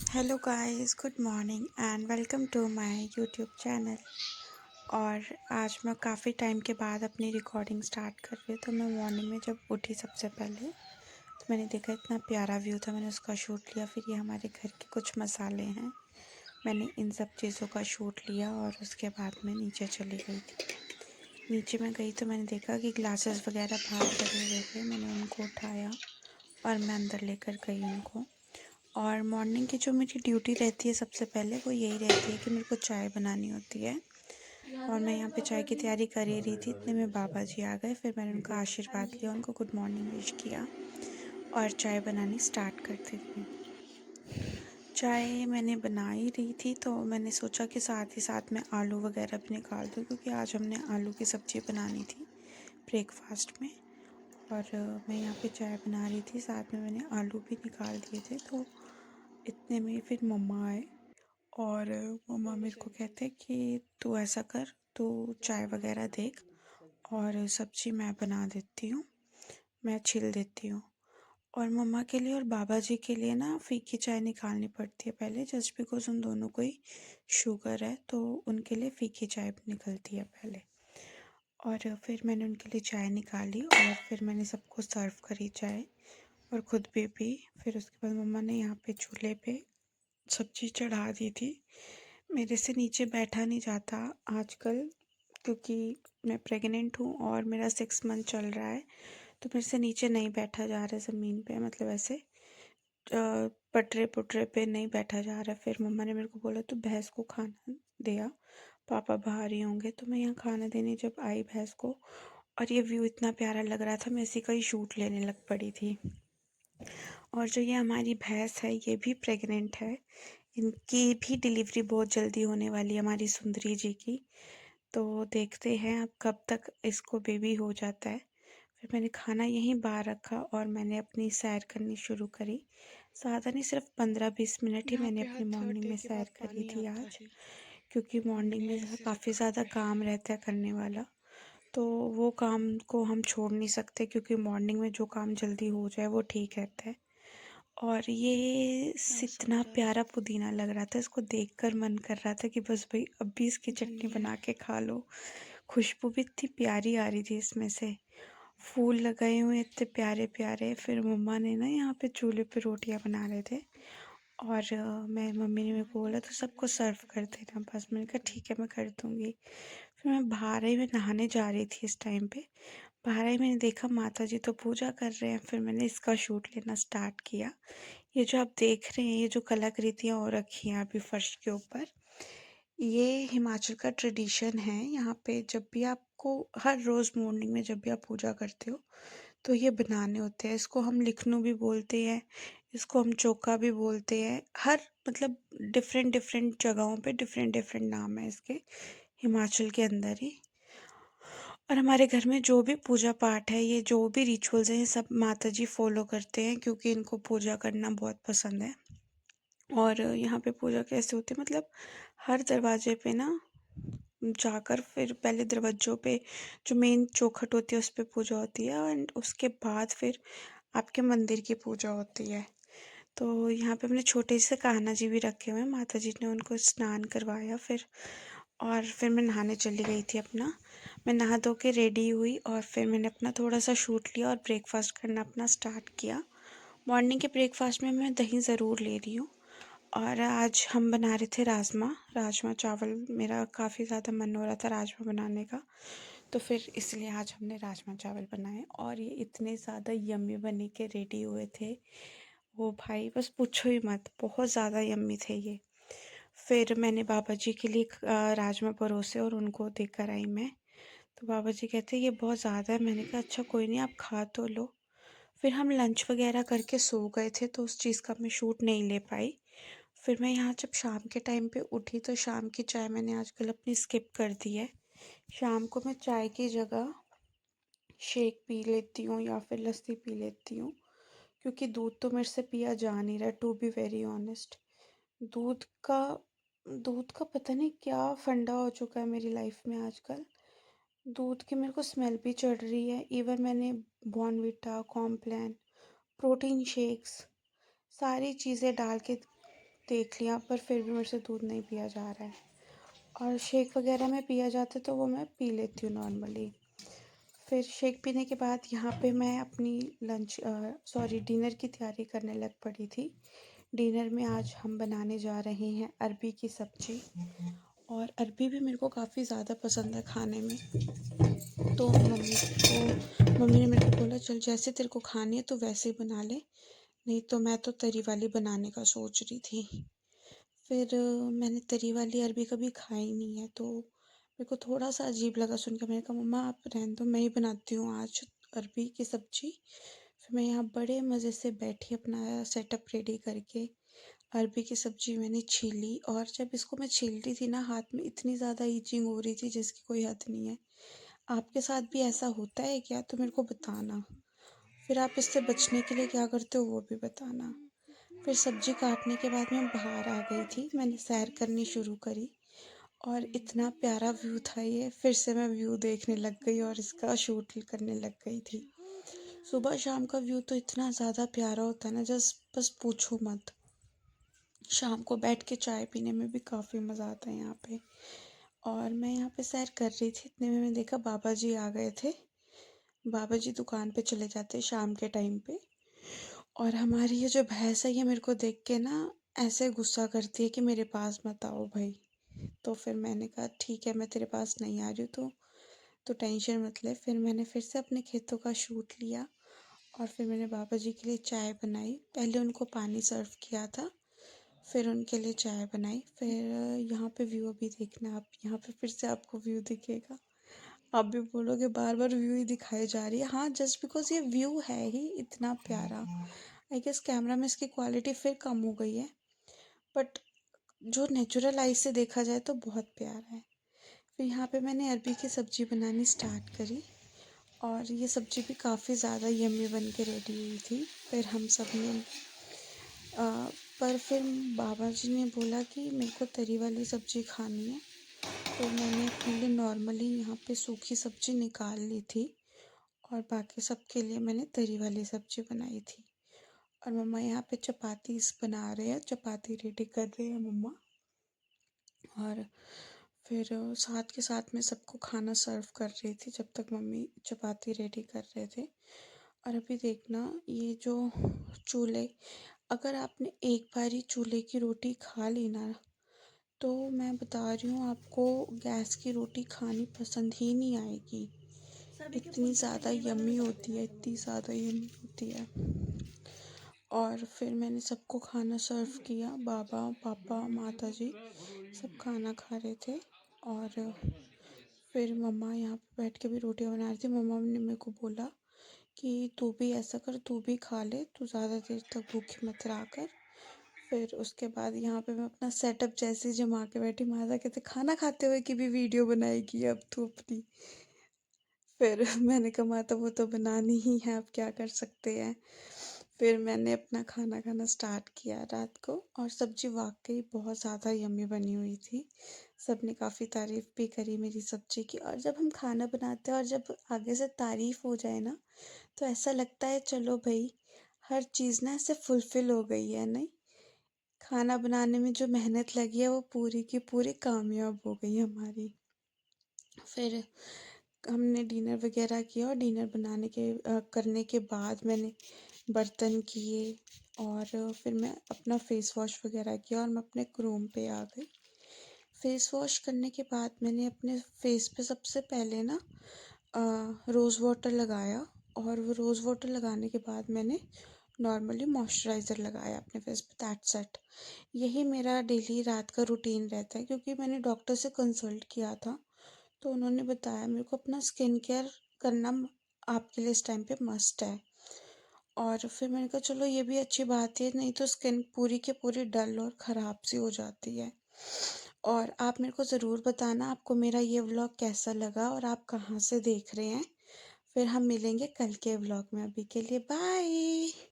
Hello guys, good morning and welcome to my YouTube channel. और आज मैं काफ़ी टाइम के बाद अपनी रिकॉर्डिंग स्टार्ट कर रही हूँ। तो मैं मॉर्निंग में जब उठी सबसे पहले तो मैंने देखा इतना प्यारा व्यू था, मैंने उसका शूट लिया। फिर ये हमारे घर के कुछ मसाले हैं, मैंने इन सब चीज़ों का शूट लिया और उसके बाद मैं नीचे चली गई थी। नीचे मैं गई तो मैंने देखा कि ग्लासेस वगैरह बाहर पड़े हुए थे, मैंने उनको उठाया और मैं अंदर लेकर गई उनको। और मॉर्निंग की जो मेरी ड्यूटी रहती है सबसे पहले वो यही रहती है कि मेरे को चाय बनानी होती है। और मैं यहाँ पे चाय की तैयारी कर ही रही थी, इतने में बाबा जी आ गए। फिर मैंने उनका आशीर्वाद लिया, उनको गुड मॉर्निंग विश किया और चाय बनानी स्टार्ट कर दी थी। चाय मैंने बना ही रही थी तो मैंने सोचा कि साथ ही साथ में आलू वगैरह भी निकाल दूँ, क्योंकि आज हमने आलू की सब्ज़ी बनानी थी ब्रेकफास्ट में। और मैं यहाँ पे चाय बना रही थी, साथ में मैंने आलू भी निकाल दिए थे। तो इतने में फिर मम्मा आए और मम्मा मेरे को कहते कि तू ऐसा कर, तू चाय वगैरह देख और सब्जी मैं बना देती हूँ, मैं छील देती हूँ। और मम्मा के लिए और बाबा जी के लिए ना फीकी चाय निकालनी पड़ती है पहले, जस्ट बिकॉज उन दोनों को ही शुगर है तो उनके लिए फीकी चाय निकलती है पहले। और फिर मैंने उनके लिए चाय निकाली और फिर मैंने सबको सर्व करी चाय और ख़ुद भी पी। फिर उसके बाद मम्मा ने यहाँ पे चूल्हे पे सब्जी चढ़ा दी थी। मेरे से नीचे बैठा नहीं जाता आजकल, क्योंकि मैं प्रेग्नेंट हूँ और मेरा 6 मंथ चल रहा है। तो मेरे से नीचे नहीं बैठा जा रहा है ज़मीन पे, मतलब ऐसे पटरे पुटरे पे नहीं बैठा जा रहा है। फिर मम्मा ने मेरे को बोला तू भैंस को खाना दिया, पापा बाहर ही होंगे। तो मैं यहाँ खाना देने जब आई भैंस को, और ये व्यू इतना प्यारा लग रहा था, मैं इसी का ही शूट लेने लग पड़ी थी। और जो ये हमारी भैंस है ये भी प्रेग्नेंट है, इनकी भी डिलीवरी बहुत जल्दी होने वाली है हमारी सुंदरी जी की। तो देखते हैं अब कब तक इसको बेबी हो जाता है। फिर मैंने खाना यहीं बाहर रखा और मैंने अपनी सैर करनी शुरू करी। ज़्यादा नहीं, सिर्फ 15-20 मिनट ही यहाँ मैंने पे हर अपनी थर्ड मॉर्निंग डे में के सैर बाद करी पानी थी आता आज, है। क्योंकि मॉर्निंग में भैंस काफ़ी रखा ज़्यादा है। काम रहता है करने वाला। तो वो काम को हम छोड़ नहीं सकते, क्योंकि मॉर्निंग में जो काम जल्दी हो जाए वो ठीक रहता है। और ये इतना इतना सुंदर प्यारा पुदीना लग रहा था, इसको देखकर मन कर रहा था कि बस भाई अब भी इसकी चटनी धनिया बना के खा लो। खुशबू भी इतनी प्यारी आ रही थी इसमें से, फूल लगाए हुए इतने प्यारे प्यारे। फिर मम्मा ने ना यहाँ पे चूल्हे पे रोटियां बना रहे थे और मैं मम्मी ने मेरे को बोला तो सबको सर्व कर देना बस। मैंने कहा ठीक है मैं कर दूँगी। फिर मैं बाहर ही में नहाने जा रही थी इस टाइम पे। बाहर ही मैंने देखा माता जी तो पूजा कर रहे हैं, फिर मैंने इसका शूट लेना स्टार्ट किया। ये जो आप देख रहे हैं, ये जो कलाकृतियाँ हो रखी हैं अभी फर्श के ऊपर, ये हिमाचल का ट्रेडिशन है। यहाँ पे जब भी आपको हर रोज़ मॉर्निंग में जब भी आप पूजा करते हो तो ये बनाने होते हैं। इसको हम लिखनू भी बोलते हैं, इसको हम चौका भी बोलते हैं। हर मतलब डिफरेंट डिफरेंट जगहों पे डिफरेंट डिफरेंट नाम है इसके, हिमाचल के अंदर ही। और हमारे घर में जो भी पूजा पाठ है, ये जो भी रिचुअल्स हैं, ये सब माता जी फॉलो करते हैं, क्योंकि इनको पूजा करना बहुत पसंद है। और यहाँ पे पूजा कैसे होती है, मतलब हर दरवाजे पे ना जाकर फिर पहले दरवाज़ों पे जो मेन चौखट होती है उस पे पूजा होती है, एंड उसके बाद फिर आपके मंदिर की पूजा होती है। तो यहाँ पे हमने छोटे से कान्हा जी भी रखे हुए हैं, माता जी ने उनको स्नान करवाया फिर। और फिर मैं नहाने चली गई थी अपना। मैं नहा धो के रेडी हुई और फिर मैंने अपना थोड़ा सा शूट लिया और ब्रेकफास्ट करना अपना स्टार्ट किया। मॉर्निंग के ब्रेकफास्ट में मैं दही ज़रूर ले रही हूँ। और आज हम बना रहे थे राजमा राजमा चावल। मेरा काफ़ी ज़्यादा मन हो रहा था राजमा बनाने का, तो फिर इसलिए आज हमने राजमा चावल बनाए और ये इतने ज़्यादा यम्मी बने के रेडी हुए थे। वो भाई बस पूछो ही मत, बहुत ज़्यादा यम्मी थे ये। फिर मैंने बाबा जी के लिए राजमा परोसे और उनको देकर आई मैं। तो बाबा जी कहते ये बहुत ज़्यादा है। मैंने कहा अच्छा कोई नहीं, आप खा तो लो। फिर हम लंच वगैरह करके सो गए थे तो उस चीज़ का मैं शूट नहीं ले पाई। फिर मैं यहाँ जब शाम के टाइम पे उठी तो शाम की चाय मैंने आजकल अपनी स्किप कर दी है। शाम को मैं चाय की जगह शेक पी लेती हूँ या फिर लस्सी पी लेती हूँ, क्योंकि दूध तो मेरे से पिया जा नहीं रहा, टू बी वेरी ऑनेस्ट। दूध का दूध का पता नहीं क्या फंडा हो चुका है मेरी लाइफ में आजकल। दूध की मेरे को स्मेल भी चढ़ रही है। इवन मैंने बॉर्नविटा, कॉम्प्लान, प्रोटीन शेक्स, सारी चीज़ें डाल के देख लिया, पर फिर भी मेरे से दूध नहीं पिया जा रहा है। और शेक वगैरह में पिया जाता तो वो मैं पी लेती हूँ नॉर्मली। फिर शेक पीने के बाद यहाँ पे मैं अपनी डिनर की तैयारी करने लग पड़ी थी। डिनर में आज हम बनाने जा रहे हैं अरबी की सब्ज़ी। और अरबी भी मेरे को काफ़ी ज़्यादा पसंद है खाने में। तो मम्मी ने मेरे को बोला, चल जैसे तेरे को खानी है तो वैसे ही बना ले, नहीं तो मैं तो तरी वाली बनाने का सोच रही थी। फिर मैंने तरी वाली अरबी कभी खाई नहीं है, तो मेरे को थोड़ा सा अजीब लगा सुन के। मैंने कहा मम्मा आप रहने दो, मैं ही बनाती हूँ आज अरबी की सब्ज़ी। फिर मैं यहाँ बड़े मज़े से बैठी अपना सेटअप रेडी करके अरबी की सब्ज़ी मैंने छीली। और जब इसको मैं छील रही थी ना, हाथ में इतनी ज़्यादा ईचिंग हो रही थी जिसकी कोई हद नहीं है। आपके साथ भी ऐसा होता है क्या? तो मेरे को बताना। फिर आप इससे बचने के लिए क्या करते हो वो भी बताना। फिर सब्जी काटने के बाद मैं बाहर आ गई थी, मैंने सैर करनी शुरू करी। और इतना प्यारा व्यू था ये, फिर से मैं व्यू देखने लग गई और इसका शूट करने लग गई थी। सुबह शाम का व्यू तो इतना ज़्यादा प्यारा होता है ना, जस्ट बस पूछो मत। शाम को बैठ के चाय पीने में भी काफ़ी मज़ा आता है यहाँ पे। और मैं यहाँ पे सैर कर रही थी, इतने में मैंने देखा बाबा जी आ गए थे। बाबा जी दुकान पे चले जाते हैं शाम के टाइम पे। और हमारी ये जो भैंस है, ये मेरे को देख के ना ऐसे गुस्सा करती है कि मेरे पास मत आओ भाई। तो फिर मैंने कहा ठीक है, मैं तेरे पास नहीं आ रही हूँ, तो टेंशन मत ले। फिर मैंने फिर से अपने खेतों का शूट लिया और फिर मैंने बाबा जी के लिए चाय बनाई। पहले उनको पानी सर्व किया था, फिर उनके लिए चाय बनाई। फिर यहाँ पे व्यू अभी देखना आप, यहाँ पे फिर से आपको व्यू दिखेगा। आप भी बोलोगे बार बार व्यू ही दिखाई जा रही है। हाँ, जस्ट बिकॉज ये व्यू है ही इतना प्यारा। आई गेस कैमरा में इसकी क्वालिटी फिर कम हो गई है, बट जो नेचुरल आई से देखा जाए तो बहुत प्यारा है। फिर यहाँ पे मैंने अरबी की सब्ज़ी बनानी स्टार्ट करी और ये सब्ज़ी भी काफ़ी ज़्यादा यम्मी बन के रेडी हुई थी। फिर हम सब ने पर फिर बाबा जी ने बोला कि मेरे को तरी वाली सब्ज़ी खानी है, तो मैंने अपने लिए नॉर्मली यहाँ पे सूखी सब्ज़ी निकाल ली थी और बाकी सबके लिए मैंने तरी वाली सब्ज़ी बनाई थी। और मम्मा यहाँ पे चपातीस बना रहे हैं, चपाती रेडी कर रहे हैं मम्मा। और फिर साथ के साथ में सबको खाना सर्व कर रही थी जब तक मम्मी चपाती रेडी कर रहे थे। और अभी देखना, ये जो चूल्हे, अगर आपने एक बारी चूल्हे की रोटी खा ली ना, तो मैं बता रही हूँ आपको गैस की रोटी खानी पसंद ही नहीं आएगी। इतनी ज़्यादा यम्मी होती है, इतनी ज़्यादा यम्मी होती है। और फिर मैंने सबको खाना सर्व किया, बाबा पापा माता जी सब खाना खा रहे थे। और फिर मम्मा यहाँ पे बैठ के भी रोटियां बना रही थी। मम्मा ने मेरे को बोला कि तू भी ऐसा कर, तू भी खा ले, तू ज़्यादा देर तक भूखी मत रहा कर। फिर उसके बाद यहाँ पे मैं अपना सेटअप जैसे जमा के बैठी, माता कहते खाना खाते हुए की भी वीडियो बनाएगी अब तू अपनी। फिर मैंने कहा माता वो तो बनानी ही है, अब क्या कर सकते हैं। फिर मैंने अपना खाना खाना स्टार्ट किया रात को, और सब्जी वाकई बहुत ज़्यादा यम्मी बनी हुई थी। सबने काफ़ी तारीफ़ भी करी मेरी सब्जी की। और जब हम खाना बनाते हैं और जब आगे से तारीफ़ हो जाए ना, तो ऐसा लगता है चलो भाई, हर चीज़ ना ऐसे फुलफ़िल हो गई है, नहीं? खाना बनाने में जो मेहनत लगी है वो पूरी की पूरी कामयाब हो गई हमारी। फिर हमने डिनर वगैरह किया और डिनर करने के बाद मैंने बर्तन किए और फिर मैं अपना फ़ेस वॉश वगैरह किया और मैं अपने रूम पे आ गई। फ़ेस वॉश करने के बाद मैंने अपने फ़ेस पे सबसे पहले ना रोज़ वाटर लगाया। और वो रोज़ वाटर लगाने के बाद मैंने नॉर्मली मॉइस्चराइज़र लगाया अपने फेस पे, दैट्स इट। यही मेरा डेली रात का रूटीन रहता है, क्योंकि मैंने डॉक्टर से कंसल्ट किया था, तो उन्होंने बताया मेरे को अपना स्किन केयर करना आपके लिए इस टाइम पे मस्ट है। और फिर मैंने कहा चलो ये भी अच्छी बात है, नहीं तो स्किन पूरी की पूरी डल और ख़राब सी हो जाती है। और आप मेरे को ज़रूर बताना आपको मेरा ये व्लॉग कैसा लगा और आप कहाँ से देख रहे हैं। फिर हम मिलेंगे कल के व्लॉग में, अभी के लिए बाय।